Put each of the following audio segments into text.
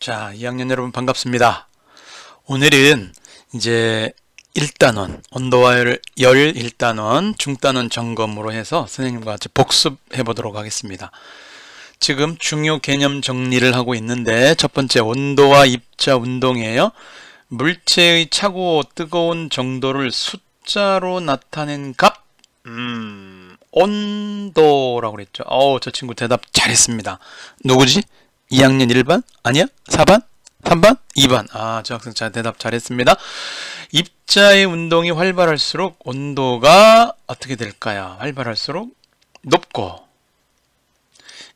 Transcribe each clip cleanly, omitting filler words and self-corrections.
자, 2학년 여러분 반갑습니다. 오늘은 이제 1단원, 온도와 열 1단원, 중단원 점검으로 해서 선생님과 같이 복습해 보도록 하겠습니다. 지금 중요 개념 정리를 하고 있는데 첫 번째 온도와 입자 운동이에요. 물체의 차고 뜨거운 정도를 숫자로 나타낸 값, 온도라고 그랬죠. 저 친구 대답 잘했습니다. 누구지? 2학년 1반? 아니야? 4반? 3반? 2반. 저 학생 잘 대답 잘했습니다. 입자의 운동이 활발할수록 온도가 어떻게 될까요? 활발할수록 높고,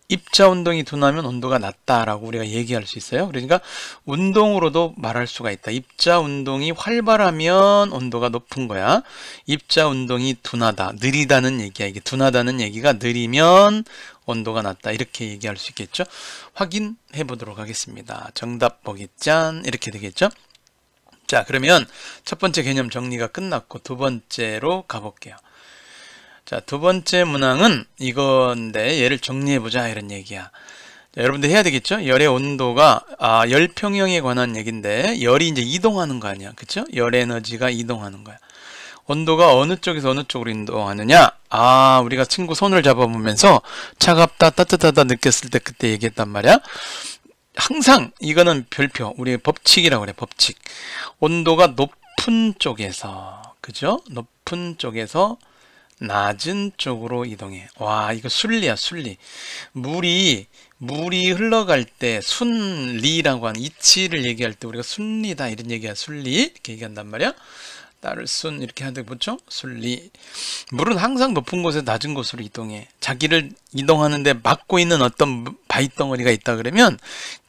입자 운동이 둔하면 온도가 낮다라고 우리가 얘기할 수 있어요. 그러니까 운동으로도 말할 수가 있다. 입자 운동이 활발하면 온도가 높은 거야. 입자 운동이 둔하다, 느리다는 얘기야. 이게 둔하다는 얘기가 느리면 온도가 낮다, 이렇게 얘기할 수 있겠죠. 확인해 보도록 하겠습니다. 정답 보기 짠, 이렇게 되겠죠. 자, 그러면 첫 번째 개념 정리가 끝났고 두 번째로 가볼게요. 자, 두 번째 문항은 이건데 얘를 정리해보자, 이런 얘기야. 자, 여러분들 해야 되겠죠? 열의 온도가 열 평형에 관한 얘기인데 열이 이제 이동하는 거 아니야, 그쵸? 열 에너지가 이동하는 거야. 온도가 어느 쪽에서 어느 쪽으로 이동하느냐? 우리가 친구 손을 잡아보면서 차갑다 따뜻하다 느꼈을 때 그때 얘기했단 말이야. 항상 이거는 별표, 우리 법칙이라고 그래. 법칙. 온도가 높은 쪽에서, 그죠? 높은 쪽에서 낮은 쪽으로 이동해. 이거 순리야, 순리. 물이 흘러갈 때 순리라고 하는 이치를 얘기할 때 우리가 순리다, 이런 얘기야. 순리, 이렇게 얘기한단 말이야. 따를 순, 이렇게 하는데 보죠? 순리. 물은 항상 높은 곳에서 낮은 곳으로 이동해. 자기를 이동하는데 막고 있는 어떤 바위덩어리가 있다 그러면,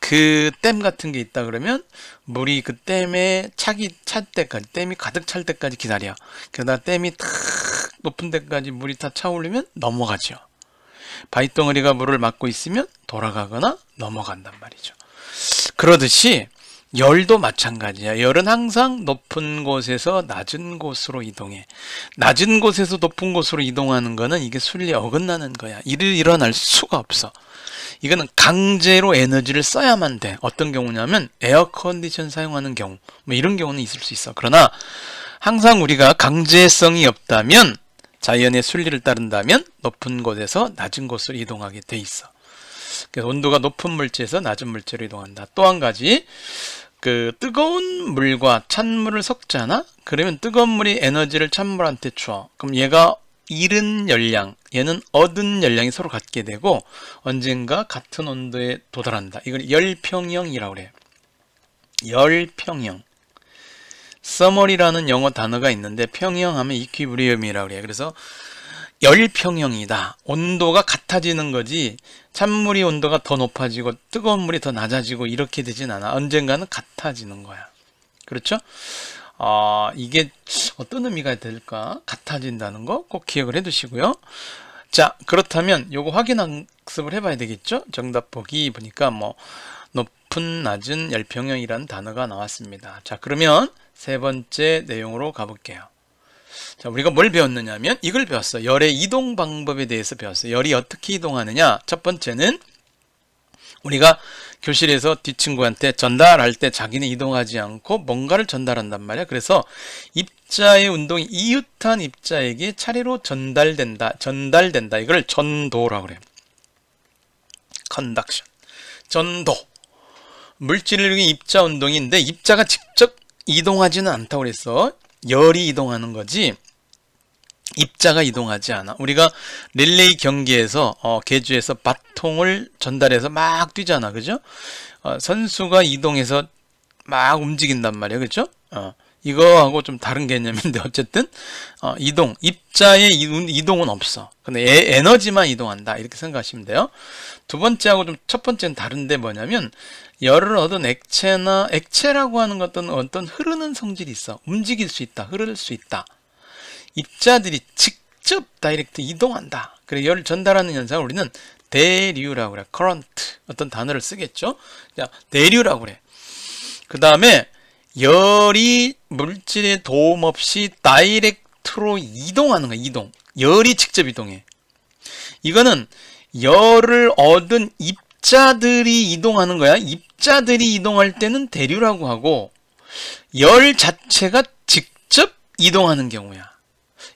그 댐 같은 게 있다 그러면 물이 그 댐에 찰 때까지, 댐이 가득 찰 때까지 기다려. 그러다 댐이 탁 높은 데까지 물이 다 차오르면 넘어가죠. 바위덩어리가 물을 막고 있으면 돌아가거나 넘어간단 말이죠. 그러듯이 열도 마찬가지야. 열은 항상 높은 곳에서 낮은 곳으로 이동해. 낮은 곳에서 높은 곳으로 이동하는 거는 이게 순리에 어긋나는 거야. 일어날 수가 없어. 이거는 강제로 에너지를 써야만 돼. 어떤 경우냐면 에어컨디션 사용하는 경우, 뭐 이런 경우는 있을 수 있어. 그러나 항상 우리가 강제성이 없다면, 자연의 순리를 따른다면 높은 곳에서 낮은 곳으로 이동하게 돼 있어. 그래서 온도가 높은 물체에서 낮은 물체로 이동한다. 또 한 가지, 그 뜨거운 물과 찬물을 섞잖아? 그러면 뜨거운 물이 에너지를 찬물한테 줘. 그럼 얘가 잃은 열량, 얘는 얻은 열량이 서로 같게 되고 언젠가 같은 온도에 도달한다. 이걸 열평형이라고 그래요. 열평형. 서머리라는 영어 단어가 있는데 평형하면 이퀴브리엄이라고 그래요. 그래서 열평형이다. 온도가 같아지는 거지 찬물이 온도가 더 높아지고 뜨거운 물이 더 낮아지고 이렇게 되진 않아. 언젠가는 같아지는 거야. 그렇죠? 이게 어떤 의미가 될까? 같아진다는 거 꼭 기억을 해 두시고요. 자, 그렇다면 요거 확인 학습을 해봐야 되겠죠? 정답 보기 보니까 뭐 높은 낮은 열평형이라는 단어가 나왔습니다. 자, 그러면 세 번째 내용으로 가볼게요. 자, 우리가 뭘 배웠느냐면 이걸 배웠어. 열의 이동 방법에 대해서 배웠어요. 열이 어떻게 이동하느냐? 첫 번째는 우리가 교실에서 뒷친구한테 전달할 때 자기는 이동하지 않고 뭔가를 전달한단 말이야. 그래서 입자의 운동이 이웃한 입자에게 차례로 전달된다. 이걸 전도라고 그래요. 컨덕션. 전도. 물질을 위해 입자 운동인데 입자가 직접 이동하지는 않다고 그랬어. 열이 이동하는 거지 입자가 이동하지 않아. 우리가 릴레이 경기에서 계주에서 바통을 전달해서 막 뛰잖아, 그죠? 선수가 이동해서 막 움직인단 말이야, 그죠? 이거하고 좀 다른 개념인데 어쨌든 이동, 입자의 이동은 없어. 근데 에너지만 이동한다, 이렇게 생각하시면 돼요. 두 번째하고 좀 첫 번째는 다른데 뭐냐면 열을 얻은 액체라고 하는 것은 어떤 흐르는 성질이 있어. 움직일 수 있다, 흐를 수 있다. 입자들이 직접 다이렉트 이동한다. 그래, 열을 전달하는 현상을 우리는 대류라고 그래. current, 어떤 단어를 쓰겠죠. 자, 대류라고 그래. 그 다음에 열이 물질의 도움 없이 다이렉트로 이동하는 거야. 이동. 열이 직접 이동해. 이거는 열을 얻은 입 입자들이 이동하는 거야. 입자들이 이동할 때는 대류라고 하고, 열 자체가 직접 이동하는 경우야.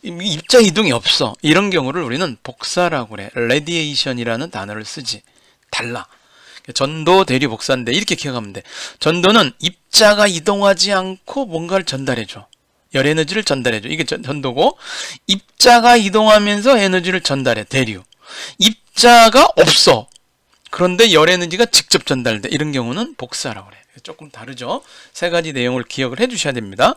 입자 이동이 없어. 이런 경우를 우리는 복사라고 그래. 레디에이션이라는 단어를 쓰지. 달라. 전도, 대류, 복사인데 이렇게 기억하면 돼. 전도는 입자가 이동하지 않고 뭔가를 전달해줘. 열 에너지를 전달해줘. 이게 전도고, 입자가 이동하면서 에너지를 전달해. 대류. 입자가 없어. 그런데 열 에너지가 직접 전달돼. 이런 경우는 복사라고 그래. 조금 다르죠. 세 가지 내용을 기억을 해 주셔야 됩니다.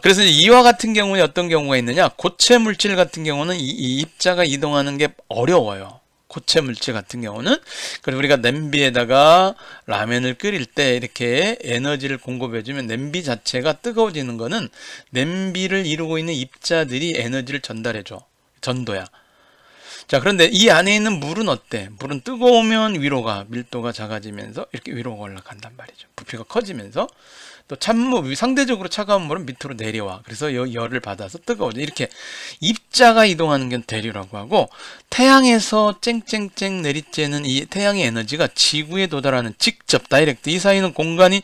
그래서 이와 같은 경우에 어떤 경우가 있느냐, 고체 물질 같은 경우는 이 입자가 이동하는 게 어려워요. 고체 물질 같은 경우는. 그리고 우리가 냄비에다가 라면을 끓일 때 이렇게 에너지를 공급해주면 냄비 자체가 뜨거워지는 거는 냄비를 이루고 있는 입자들이 에너지를 전달해줘. 전도야. 자, 그런데 이 안에 있는 물은 어때? 물은 뜨거우면 위로가, 밀도가 작아지면서 이렇게 위로 올라간단 말이죠. 부피가 커지면서. 또 찬물, 상대적으로 차가운 물은 밑으로 내려와. 그래서 열을 받아서 뜨거워져. 이렇게 입자가 이동하는 게 대류라고 하고, 태양에서 쨍쨍쨍 내리쬐는 이 태양의 에너지가 지구에 도달하는 직접 다이렉트, 이 사이는 공간이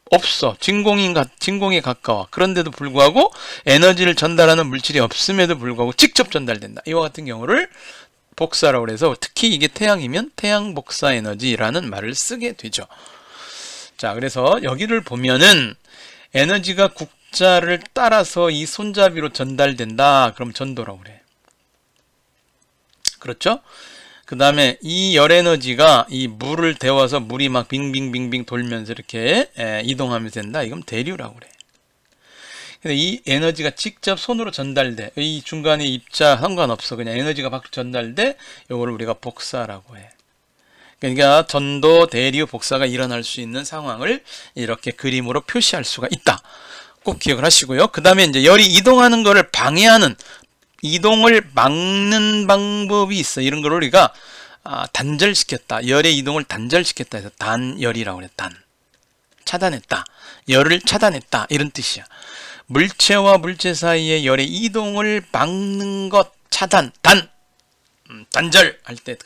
없어. 진공에 가까워. 그런데도 불구하고 에너지를 전달하는 물질이 없음에도 불구하고 직접 전달된다. 이와 같은 경우를 복사라고 해서, 특히 이게 태양이면 태양 복사 에너지라는 말을 쓰게 되죠. 자, 그래서 여기를 보면은 에너지가 국자를 따라서 이 손잡이로 전달된다. 그럼 전도라고 그래. 그렇죠? 그 다음에 이 열 에너지가 이 물을 데워서 물이 막 빙빙빙빙 돌면서 이렇게 이동하면서 된다. 이건 대류라고 그래. 근데 이 에너지가 직접 손으로 전달돼. 이 중간에 입자 상관없어. 그냥 에너지가 밖으로 전달돼. 이걸 우리가 복사라고 해. 그러니까 전도, 대류, 복사가 일어날 수 있는 상황을 이렇게 그림으로 표시할 수가 있다. 꼭 기억을 하시고요. 그 다음에 이제 열이 이동하는 거를 방해하는, 이동을 막는 방법이 있어. 이런 걸 우리가 단절시켰다. 열의 이동을 단절시켰다 해서 단열이라고 그래. 차단했다. 열을 차단했다. 이런 뜻이야. 물체와 물체 사이의 열의 이동을 막는 것, 차단, 단절 할 때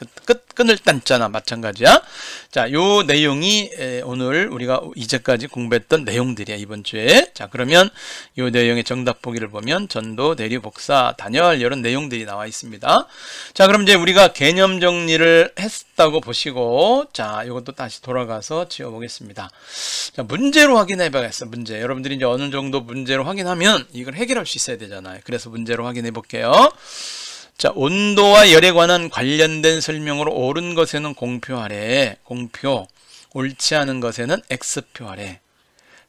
끊을 딴자나 마찬가지야. 자, 요 내용이 오늘 우리가 이제까지 공부했던 내용들이야, 이번 주에. 자, 그러면 요 내용의 정답 보기를 보면 전도, 대류, 복사, 단열 이런 내용들이 나와 있습니다. 자, 그럼 이제 우리가 개념 정리를 했다고 보시고, 자, 요것도 다시 돌아가서 지워 보겠습니다. 자, 문제로 확인해 봐야겠어. 문제. 여러분들이 이제 어느 정도 문제로 확인하면 이걸 해결할 수 있어야 되잖아요. 그래서 문제로 확인해 볼게요. 자, 온도와 열에 관한 관련된 설명으로 옳은 것에는 공표하래. 공표. 옳지 않은 것에는 X표하래.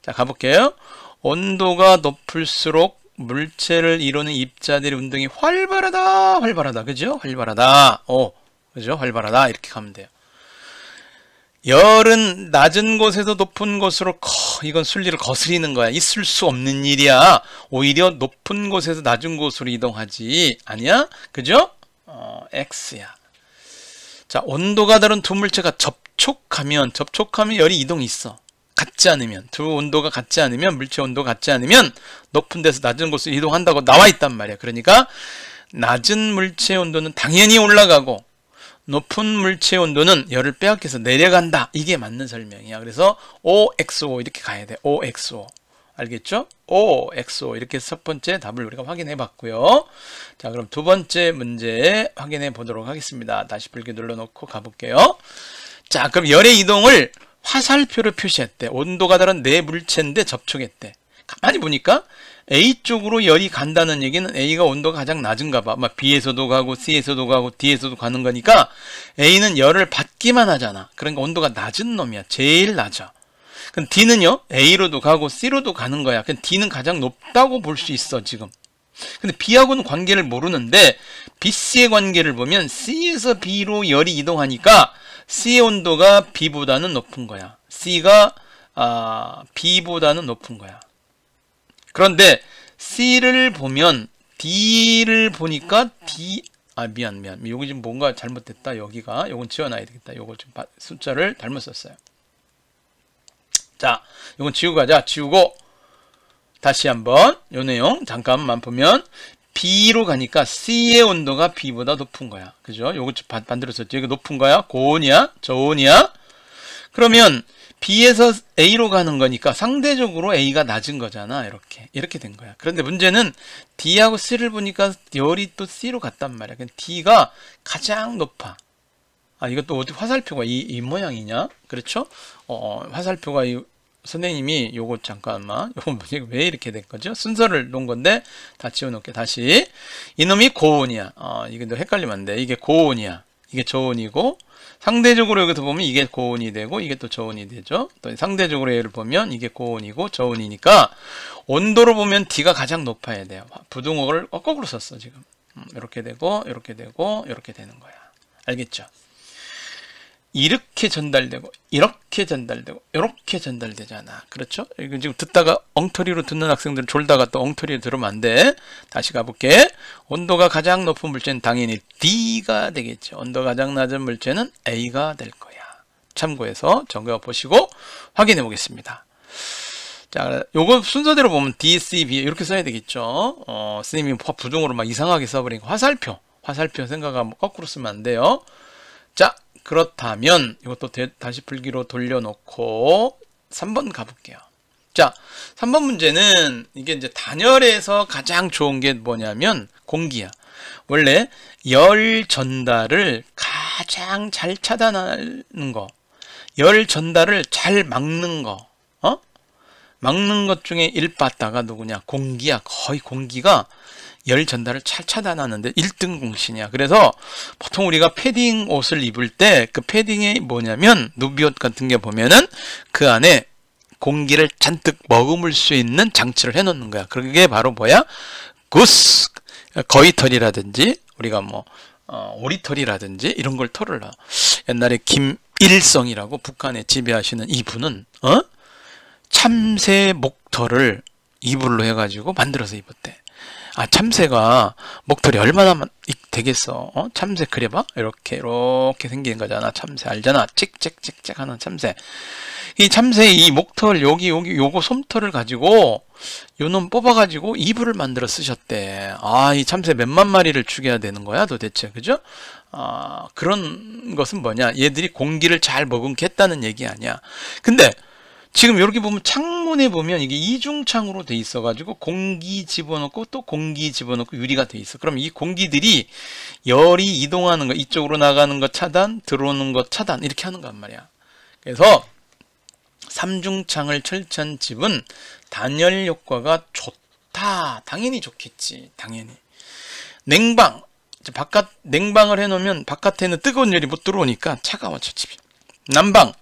자, 가볼게요. 온도가 높을수록 물체를 이루는 입자들의 운동이 활발하다. 그죠? 활발하다. 그죠? 활발하다. 이렇게 가면 돼요. 열은 낮은 곳에서 높은 곳으로 이건 순리를 거스리는 거야. 있을 수 없는 일이야. 오히려 높은 곳에서 낮은 곳으로 이동하지. 아니야? 그죠? X야. 자, 온도가 다른 두 물체가 접촉하면 열이 이동이 있어. 같지 않으면, 두 온도가 같지 않으면, 물체 온도가 같지 않으면 높은 데서 낮은 곳으로 이동한다고 나와 있단 말이야. 그러니까 낮은 물체 온도는 당연히 올라가고 높은 물체 온도는 열을 빼앗겨서 내려간다. 이게 맞는 설명이야. 그래서 OXO 이렇게 가야 돼. OXO. 알겠죠? OXO. 이렇게 첫 번째 답을 우리가 확인해 봤고요. 자, 그럼 두 번째 문제 확인해 보도록 하겠습니다. 다시 불기 눌러놓고 가볼게요. 자, 그럼 열의 이동을 화살표로 표시했대. 온도가 다른 네 물체인데 접촉했대. 가만히 보니까 A 쪽으로 열이 간다는 얘기는 A가 온도가 가장 낮은가 봐. 막 B에서도 가고 C에서도 가고 D에서도 가는 거니까 A는 열을 받기만 하잖아. 그러니까 온도가 낮은 놈이야. 제일 낮아. 그럼 D는요, A로도 가고 C로도 가는 거야. 그럼 D는 가장 높다고 볼 수 있어, 지금. 근데 B하고는 관계를 모르는데 BC의 관계를 보면 C에서 B로 열이 이동하니까 C의 온도가 B보다는 높은 거야. C가 B보다는 높은 거야. 그런데 C를 보면 D를 보니까 미안. 여기 지금 뭔가 잘못됐다. 여기가 요건 지워놔야 되겠다. 요거 좀 숫자를 잘못 썼어요. 자, 요건 지우고 가자. 지우고 다시 한번 요 내용 잠깐만 보면 B로 가니까 C의 온도가 B보다 높은 거야. 그죠? 요거 만들었었죠. 이거 높은 거야? 고온이야? 저온이야? 그러면 B에서 A로 가는 거니까 상대적으로 A가 낮은 거잖아. 이렇게 된 거야. 그런데 문제는 D하고 C를 보니까 열이 또 C로 갔단 말이야. D가 가장 높아. 아, 이것도 어디 화살표가 이 모양이냐? 그렇죠? 화살표가 선생님이 요거 잠깐만, 요거 왜 이렇게 된 거죠? 순서를 놓은 건데 다 지워놓게. 다시 이놈이 고온이야. 이게 너 헷갈리면 안 돼. 이게 고온이야. 이게 저온이고, 상대적으로 여기서 보면 이게 고온이 되고 이게 또 저온이 되죠. 또 상대적으로 얘를 보면 이게 고온이고 저온이니까 온도로 보면 D가 가장 높아야 돼요. 부등호를 거꾸로 썼어 지금. 이렇게 되고 이렇게 되고 이렇게 되는 거야. 알겠죠? 이렇게 전달되고 이렇게 전달되고 이렇게 전달되잖아. 그렇죠? 이거 지금 듣다가 엉터리로 듣는 학생들은 졸다가 또 엉터리로 들으면 안 돼. 다시 가볼게. 온도가 가장 높은 물체는 당연히 D가 되겠죠. 온도가 가장 낮은 물체는 A가 될 거야. 참고해서 정규어 보시고 확인해 보겠습니다. 자, 요거 순서대로 보면 D, C, B 이렇게 써야 되겠죠. 선생님이 부등호로 막 이상하게 써버리니까 화살표 생각하면 거꾸로 쓰면 안 돼요. 자, 그렇다면 이것도 다시 풀기로 돌려놓고 3번 가볼게요. 자, 3번 문제는 이게 이제 단열에서 가장 좋은 게 뭐냐면 공기야. 원래 열 전달을 가장 잘 차단하는 거, 열 전달을 잘 막는 거, 막는 것 중에 1빠따가 누구냐? 공기야. 거의 공기가 열 전달을 잘 차단하는데 1등 공신이야. 그래서 보통 우리가 패딩 옷을 입을 때 그 패딩이 뭐냐면 누비옷 같은 게 보면은 그 안에 공기를 잔뜩 머금을 수 있는 장치를 해놓는 거야. 그게 바로 뭐야? 구스, 거위털이라든지 우리가 뭐 오리털이라든지 이런 걸 털을 놔. 옛날에 김일성이라고 북한에 지배하시는 이분은 참새 목털을 이불로 해가지고 만들어서 입었대. 아, 참새가 목털이 얼마나 되겠어? 참새 그려봐? 이렇게 생긴 거잖아. 참새 알잖아. 찍찍찍찍 하는 참새. 이 참새의 이 목털, 요거 솜털을 가지고 요놈 뽑아가지고 이불을 만들어 쓰셨대. 아, 이 참새 몇만 마리를 죽여야 되는 거야 도대체. 그죠? 그런 것은 뭐냐? 얘들이 공기를 잘 머금겠다는 얘기 아니야. 근데 지금 이렇게 보면 창문에 보면 이게 이중창으로 돼 있어가지고 공기 집어넣고 또 공기 집어넣고 유리가 돼 있어. 그럼 이 공기들이 열이 이동하는 거, 이쪽으로 나가는 거 차단, 들어오는 거 차단 이렇게 하는 거란 말이야. 그래서 삼중창을 설치한 집은 단열 효과가 좋다. 당연히 좋겠지. 당연히. 냉방, 바깥 냉방을 해놓으면 바깥에는 뜨거운 열이 못 들어오니까 차가워져 집이. 난방.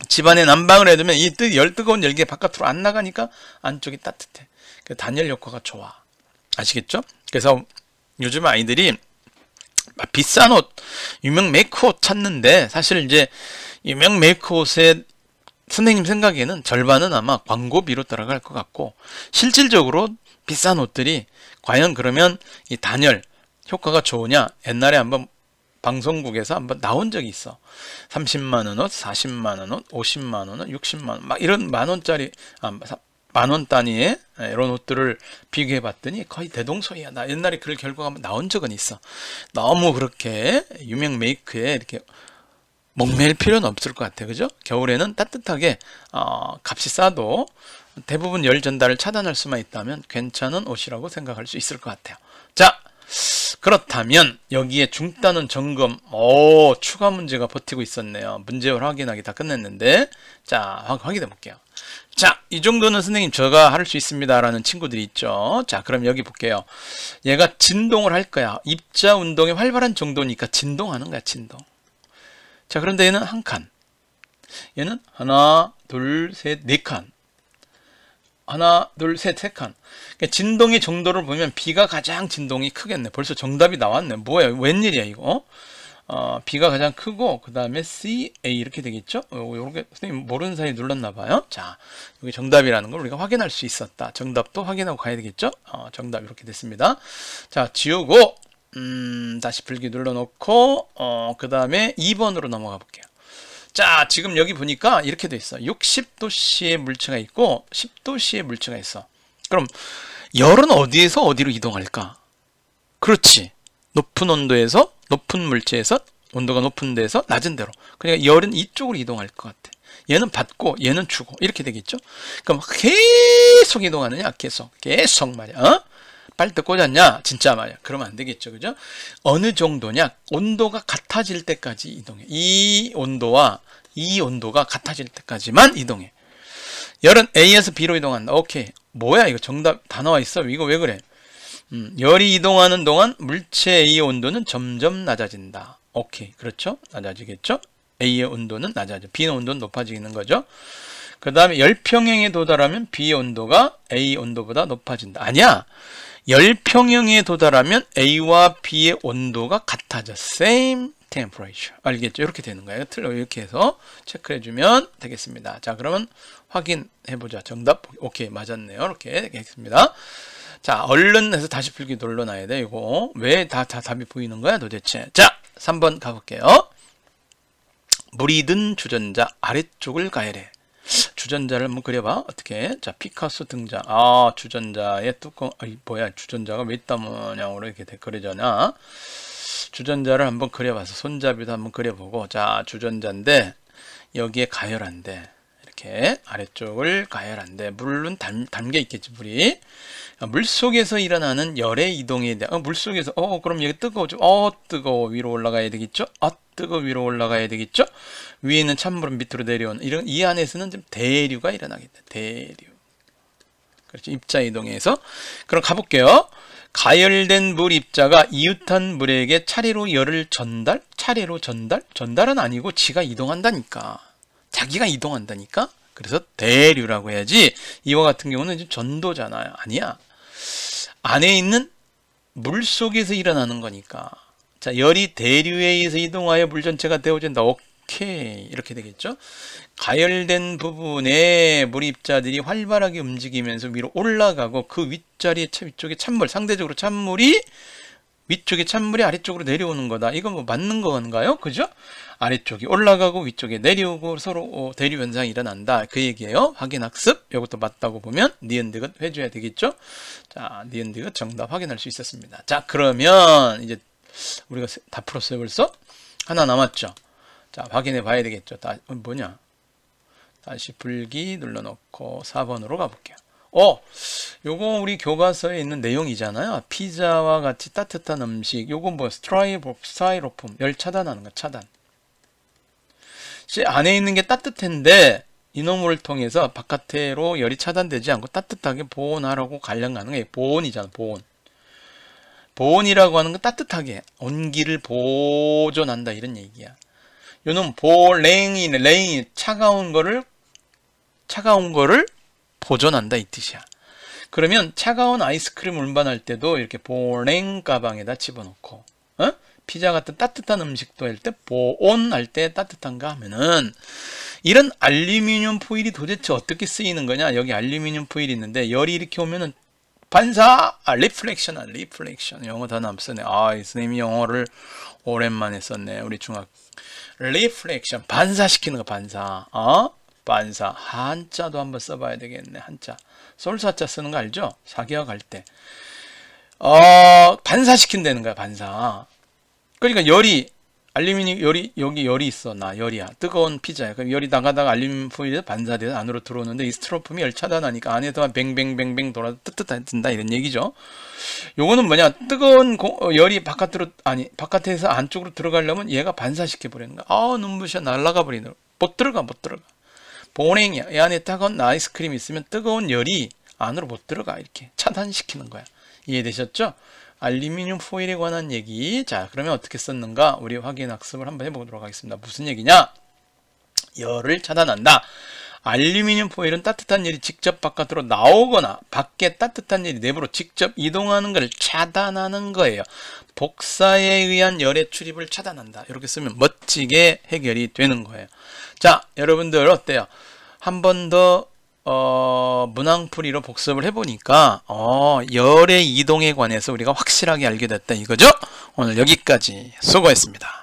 집안에 난방을 해두면 이 뜨거운 열기가 바깥으로 안 나가니까 안쪽이 따뜻해. 그 단열 효과가 좋아. 아시겠죠? 그래서 요즘 아이들이 비싼 옷, 유명 메이크 옷 찾는데 사실 이제 유명 메이크 옷의 선생님 생각에는 절반은 아마 광고비로 들어갈 것 같고 실질적으로 비싼 옷들이 과연 그러면 이 단열 효과가 좋으냐? 옛날에 한번 방송국에서 한번 나온 적이 있어. 30만원 옷, 40만원 옷, 50만원 옷, 60만원 막 이런 만원짜리 만원 단위의 이런 옷들을 비교해 봤더니 거의 대동소이야. 나 옛날에 그럴 결과가 한번 나온 적은 있어. 너무 그렇게 유명 메이크에 이렇게 목매일 필요는 없을 것 같아. 그죠? 겨울에는 따뜻하게 값이 싸도 대부분 열 전달을 차단할 수만 있다면 괜찮은 옷이라고 생각할 수 있을 것 같아요. 자, 그렇다면 여기에 중단원 점검 추가 문제가 버티고 있었네요. 문제를 확인하기 다 끝냈는데 자 확인해 볼게요. 자, 이 정도는 선생님 제가 할 수 있습니다 라는 친구들이 있죠. 자, 그럼 여기 볼게요. 얘가 진동을 할 거야. 입자 운동이 활발한 정도니까 진동하는 거야. 진동. 자, 그런데 얘는 한 칸, 얘는 하나 둘 셋 네 칸, 하나 둘 셋 세 칸. 그러니까 진동의 정도를 보면 B가 가장 진동이 크겠네. 벌써 정답이 나왔네. 뭐야, 웬일이야 이거. B가 가장 크고 그 다음에 C, A 이렇게 되겠죠. 요렇게 선생님 모르는 사이에 눌렀나 봐요. 자, 여기 정답이라는 걸 우리가 확인할 수 있었다. 정답도 확인하고 가야 되겠죠. 정답 이렇게 됐습니다. 자, 지우고 다시 풀기 눌러놓고 그 다음에 2번으로 넘어가 볼게요. 자, 지금 여기 보니까 이렇게 돼 있어. 60도씨의 물체가 있고 10도씨의 물체가 있어. 그럼 열은 어디에서 어디로 이동할까? 그렇지. 높은 온도에서 높은 물체에서 온도가 높은 데에서 낮은 데로. 그러니까 열은 이쪽으로 이동할 것 같아. 얘는 받고 얘는 주고 이렇게 되겠죠. 그럼 계속 이동하느냐? 계속 말이야. 어? 빨대 꽂았냐? 진짜 말이야. 그러면 안 되겠죠. 그죠? 어느 정도냐? 온도가 같아질 때까지 이동해. 이 온도와 이 온도가 같아질 때까지만 이동해. 열은 A에서 B로 이동한다. 오케이. 뭐야 이거 정답 다 나와 있어. 이거 왜 그래? 열이 이동하는 동안 물체 A의 온도는 점점 낮아진다. 오케이. 그렇죠? 낮아지겠죠? A의 온도는 낮아져. B의 온도는 높아지는 거죠. 그 다음에 열평형에 도달하면 B의 온도가 A 온도보다 높아진다. 아니야. 열평형에 도달하면 A와 B의 온도가 같아져. Same temperature. 알겠죠? 이렇게 되는 거예요. 틀려. 이렇게 해서 체크해주면 되겠습니다. 자, 그러면 확인해보자. 정답. 오케이. 맞았네요. 이렇게 되겠습니다. 자, 얼른 해서 다시 풀기 눌러놔야 돼. 이거. 왜 다 답이 보이는 거야 도대체? 자, 3번 가볼게요. 물이 든 주전자 아래쪽을 가열해. 주전자를 한번 그려봐. 어떻게? 자, 피카소 등장. 아, 주전자의 뚜껑. 뭐야, 주전자가 왜 있다 뭐냐고 이렇게 그려져나? 주전자를 한번 그려봐서 손잡이도 한번 그려보고. 자, 주전자인데 여기에 가열한데 이렇게 아래쪽을 가열한데 물은 담겨 있겠지, 물이. 물 속에서 일어나는 열의 이동에 대한 물 속에서 그럼 여기 뜨거워져. 뜨거워. 위로 올라가야 되겠죠? 뜨거워. 위로 올라가야 되겠죠? 위에 있는 찬물은 밑으로 내려오는 이런 이 안에서는 좀 대류가 일어나겠다. 대류. 그렇죠. 입자 이동에서. 그럼 가볼게요. 가열된 물 입자가 이웃한 물에게 차례로 열을 전달은 아니고 지가 이동한다니까. 자기가 이동한다니까. 그래서 대류라고 해야지. 이와 같은 경우는 지금 전도잖아요. 아니야. 안에 있는 물 속에서 일어나는 거니까. 자, 열이 대류에 의해서 이동하여 물 전체가 데워진다. 오케이. 이렇게 되겠죠. 가열된 부분에 물 입자들이 활발하게 움직이면서 위로 올라가고 그 윗자리에 위쪽에 찬물, 상대적으로 찬물이 위쪽에 찬물이 아래쪽으로 내려오는 거다. 이건 뭐 맞는 건가요? 그죠? 아래쪽이 올라가고 위쪽에 내려오고 서로 대류 현상이 일어난다. 그 얘기예요. 확인 학습. 이것도 맞다고 보면 니은디귿 해줘야 되겠죠? 자, 니은디귿 정답 확인할 수 있었습니다. 자, 그러면 이제 우리가 다 풀었어요 벌써? 하나 남았죠? 자, 확인해 봐야 되겠죠? 뭐냐? 다시 풀기 눌러놓고 4번으로 가볼게요. 요거 우리 교과서에 있는 내용이잖아요. 피자와 같이 따뜻한 음식. 요거 뭐 스타이로폼 열 차단하는 거 차단. 안에 있는 게 따뜻한데 이놈을 통해서 바깥으로 열이 차단되지 않고 따뜻하게 보온하라고 관련하는 게 보온이잖아. 보온이라고 하는 건 따뜻하게 온기를 보존한다 이런 얘기야. 요놈 레인이 차가운 거를 보존한다 이 뜻이야. 그러면 차가운 아이스크림 운반할 때도 이렇게 보냉 가방에다 집어넣고 피자 같은 따뜻한 음식도 할 때 보온할 때 따뜻한가 하면은 이런 알루미늄 포일이 도대체 어떻게 쓰이는 거냐. 여기 알루미늄 포일이 있는데 열이 이렇게 오면은 반사, 리플렉션 영어 단어 안 쓰네. 이 선생님이 영어를 오랜만에 썼네. 우리 중학 리플렉션 반사시키는 거 반사. 반사. 한자도 한번 써봐야 되겠네. 한자. 솔사자 쓰는 거 알죠? 사기학 할 때. 반사시킨다는 거야, 반사. 그러니까 열이, 알루미늄 여기 열이 있어. 열이야. 뜨거운 피자야. 그럼 열이 나가다가 알루미늄 포일에 반사돼서 안으로 들어오는데 이 스티로폼이 열 차단하니까 안에서 뱅뱅뱅뱅 돌아서 뜨뜻해진다. 이런 얘기죠. 요거는 뭐냐? 뜨거운 열이 바깥에서 안쪽으로 들어가려면 얘가 반사시켜 버리는 거야. 눈부셔 날아가 버리는 거야. 못 들어가. 보냉이야. 이 안에 따가운 아이스크림이 있으면 뜨거운 열이 안으로 못 들어가. 이렇게 차단시키는 거야. 이해되셨죠? 알루미늄 포일에 관한 얘기. 자, 그러면 어떻게 썼는가? 우리 확인 학습을 한번 해보도록 하겠습니다. 무슨 얘기냐? 열을 차단한다. 알루미늄 포일은 따뜻한 열이 직접 바깥으로 나오거나 밖에 따뜻한 열이 내부로 직접 이동하는 것을 차단하는 거예요. 복사에 의한 열의 출입을 차단한다. 이렇게 쓰면 멋지게 해결이 되는 거예요. 자, 여러분들 어때요? 한 번 더 문항풀이로 복습을 해보니까 열의 이동에 관해서 우리가 확실하게 알게 됐다 이거죠? 오늘 여기까지 수고했습니다.